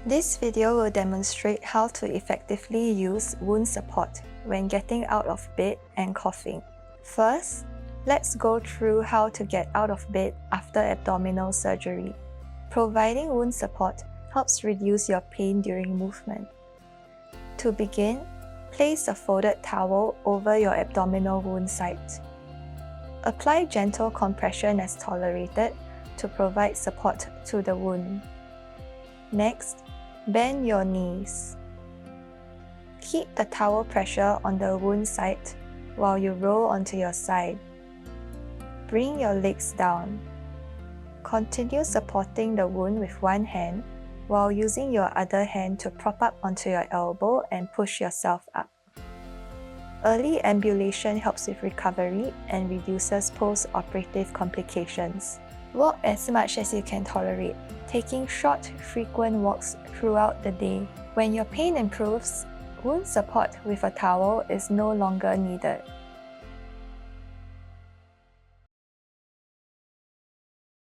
This video will demonstrate how to effectively use wound support when getting out of bed and coughing. First, let's go through how to get out of bed after abdominal surgery. Providing wound support helps reduce your pain during movement. To begin, place a folded towel over your abdominal wound site. Apply gentle compression as tolerated to provide support to the wound. Next, bend your knees. Keep the towel pressure on the wound site while you roll onto your side. Bring your legs down. Continue supporting the wound with one hand while using your other hand to prop up onto your elbow and push yourself up. Early ambulation helps with recovery and reduces post-operative complications. Walk as much as you can tolerate, taking short, frequent walks throughout the day. When your pain improves, wound support with a towel is no longer needed.